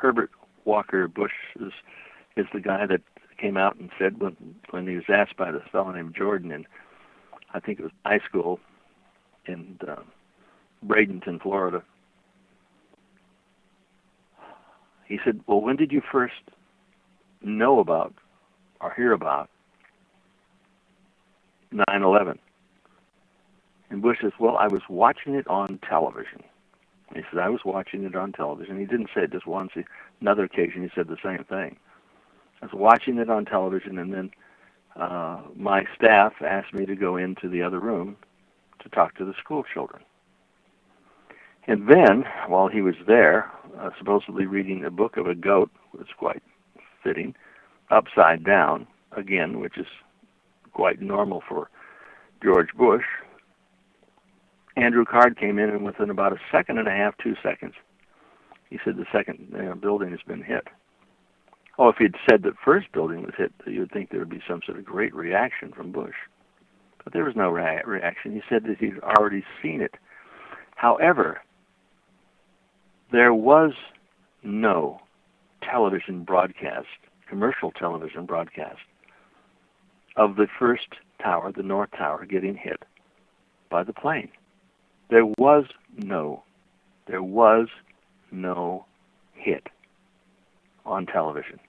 Herbert Walker Bush is the guy that came out and said when he was asked by this fellow named Jordan in, I think it was high school in Bradenton, Florida. He said, well, when did you first know about or hear about 9/11? And Bush says, well, I was watching it on television. And he said, I was watching it on television. He didn't say it just once. Another occasion, he said the same thing. I was watching it on television, and then my staff asked me to go into the other room to talk to the school children. And then, while he was there, supposedly reading a book of a goat, which was quite fitting, upside down, again, which is quite normal for George Bush, Andrew Card came in, and within about a second and a half, 2 seconds, he said the second building has been hit. Oh, if he'd said the first building was hit, you would think there would be some sort of great reaction from Bush. But there was no reaction. He said that he'd already seen it. However, there was no television broadcast, commercial television broadcast, of the first tower, the North Tower, getting hit by the plane. There was no hit on television.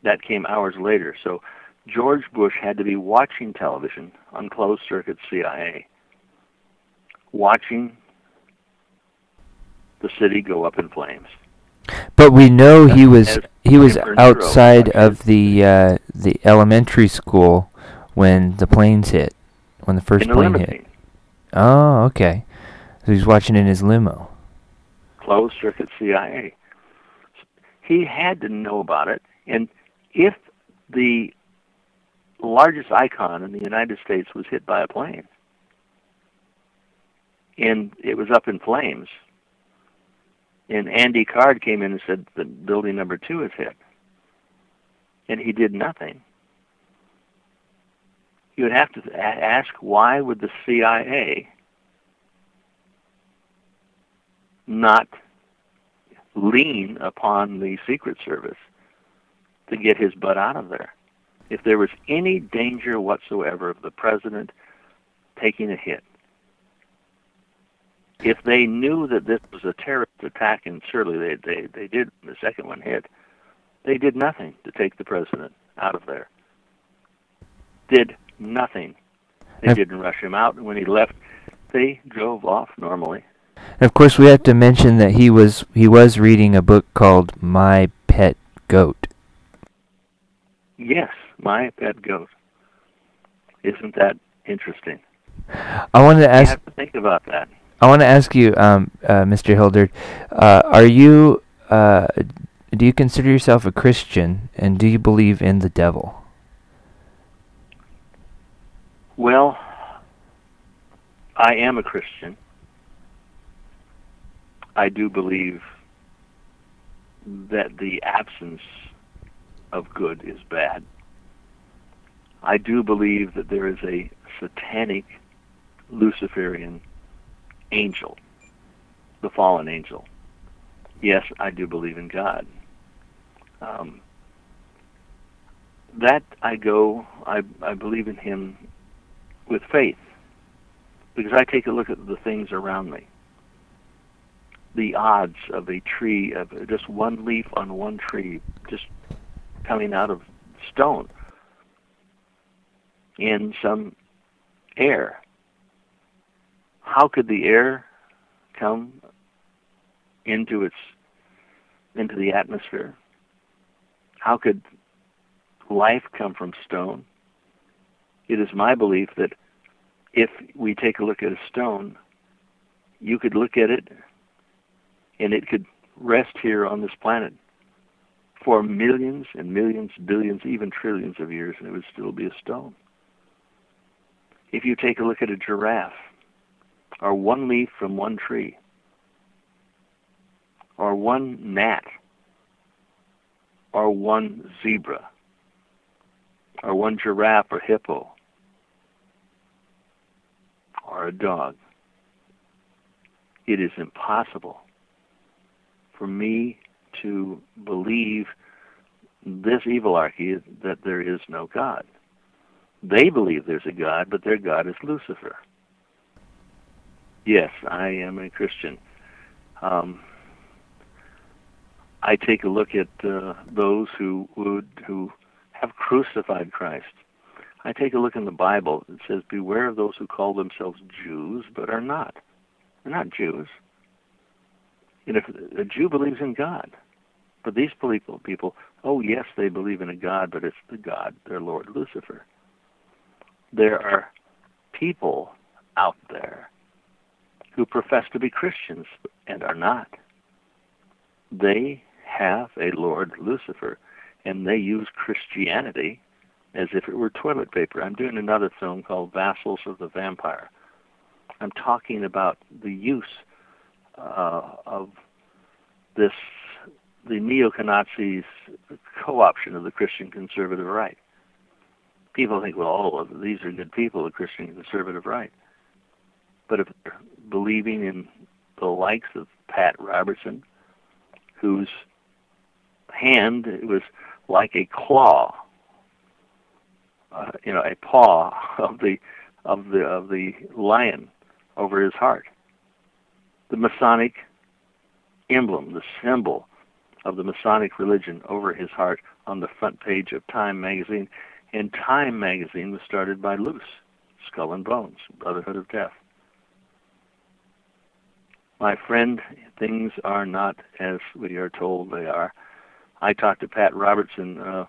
That came hours later. So George Bush had to be watching television on closed-circuit CIA, watching the city go up in flames. But we know he was outside of the elementary school when the planes hit, when the first plane hit. Oh, okay. So he's watching in his limo. Closed-circuit CIA. He had to know about it, and if the largest icon in the United States was hit by a plane, and it was up in flames, and Andy Card came in and said that building number 2 is hit, and he did nothing, you would have to ask, why would the CIA not lean upon the Secret Service to get his butt out of there? If there was any danger whatsoever of the president taking a hit, if they knew that this was a terrorist attack, and certainly they did, the second one hit, they did nothing to take the president out of there. Did nothing. They didn't rush him out, and when he left, they drove off normally. And of course, we have to mention that he was reading a book called My Pet Goat. Yes, My Pet Goat. Isn't that interesting? I wanted to ask. You have to think about that. I want to ask you, Mr. Hilder, do you consider yourself a Christian, and do you believe in the devil? Well, I am a Christian. I do believe that the absence of good is bad. I do believe that there is a satanic Luciferian angel, the fallen angel. Yes, I do believe in God. That I believe in him with faith, because I take a look at the things around me. The odds of a tree, of just one leaf on one tree, just coming out of stone in some air. How could the air come into the atmosphere? How could life come from stone? It is my belief that if we take a look at a stone, you could look at it and it could rest here on this planet for millions and millions, billions, even trillions of years, and it would still be a stone. If you take a look at a giraffe, or one leaf from one tree, or one gnat, or one zebra, or one giraffe or hippo, or a dog, it is impossible for me to believe this evilarchy that there is no God. They believe there's a God, but their God is Lucifer. Yes, I am a Christian. I take a look at those who have crucified Christ. I take a look in the Bible. It says, "Beware of those who call themselves Jews, but are not. They're not Jews." And if a Jew believes in God, but these people, oh yes, they believe in a God, but it's the God, their Lord Lucifer. There are people out there who profess to be Christians and are not. They have a Lord Lucifer, and they use Christianity as if it were toilet paper. I'm doing another film called Vassals of the Vampire. I'm talking about the use of this, the neo-Nazis' co-option of the Christian conservative right. People think, well, these are good people, the Christian conservative right. But if they're believing in the likes of Pat Robertson, whose hand was like a claw, a paw of the lion over his heart, the Masonic emblem, the symbol of the Masonic religion over his heart on the front page of Time magazine. And Time magazine was started by Luce, Skull and Bones, Brotherhood of Death. My friend, things are not as we are told they are. I talked to Pat Robertson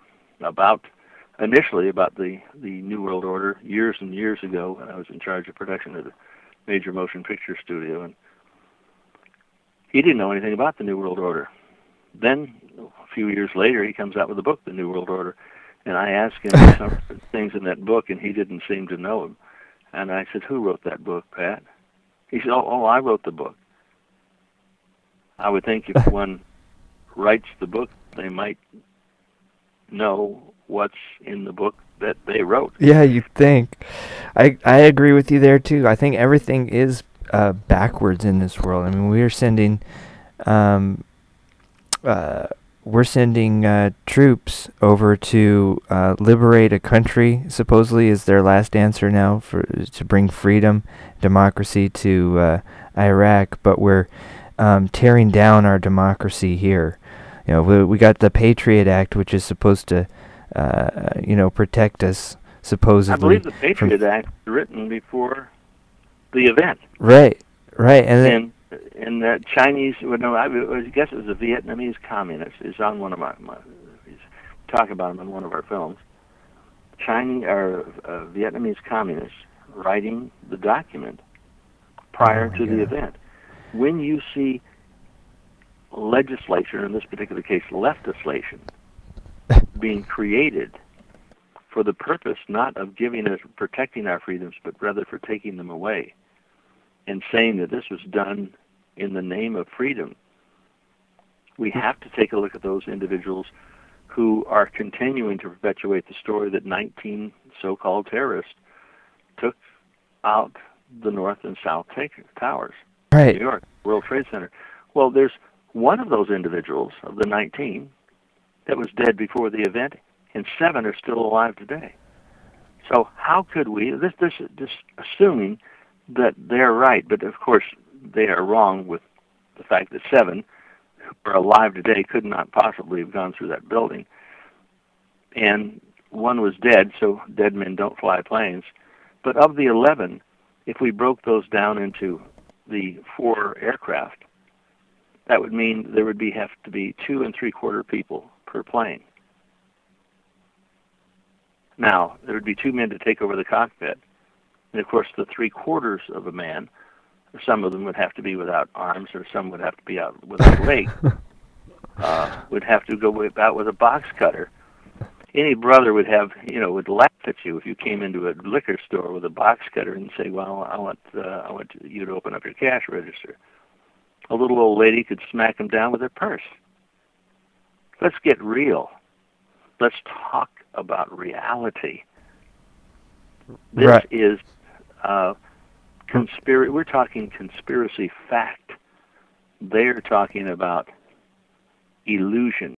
initially about the New World Order years and years ago when I was in charge of production at a major motion picture studio, and he didn't know anything about the New World Order. Then, a few years later, he comes out with a book, The New World Order, and I asked him some things in that book, and he didn't seem to know him. And I said, "Who wrote that book, Pat?" He said, "Oh, I wrote the book." I would think if one writes the book, they might know what's in the book that they wrote. Yeah, you'd think. I agree with you there too. I think everything is backwards in this world. I mean, we're sending troops over to liberate a country. Supposedly, is their last answer now to bring freedom, democracy to Iraq. But we're tearing down our democracy here. You know, we got the Patriot Act, which is supposed to, protect us, supposedly. I believe the Patriot Act was written before the event. Right, and that Chinese, I guess it was a Vietnamese communist. Is on one of my talk about him in one of our films. Chinese or Vietnamese communists writing the document prior to the event. When you see legislation, in this particular case legislation, being created for the purpose not of giving us, protecting our freedoms, but rather for taking them away, and saying that this was done in the name of freedom, we have to take a look at those individuals who are continuing to perpetuate the story that 19 so-called terrorists took out the North and South Towers. Right. New York, World Trade Center. Well, there's one of those individuals of the 19 that was dead before the event, and 7 are still alive today. So how could we, this assuming that they're right, but of course they are wrong with the fact that 7 who are alive today could not possibly have gone through that building. And 1 was dead, so dead men don't fly planes. But of the 11, if we broke those down into the 4 aircraft, that would mean there would have to be 2 3/4 people per plane. Now, there would be 2 men to take over the cockpit. And of course, the 3/4 of a man, some of them would have to be without arms, or some would have to be out without legs, would have to go out with a box cutter. Any brother would laugh at you if you came into a liquor store with a box cutter and say, "Well, I want you to open up your cash register." A little old lady could smack him down with her purse. Let's get real. Let's talk about reality. This is we're talking conspiracy fact. They're talking about illusion.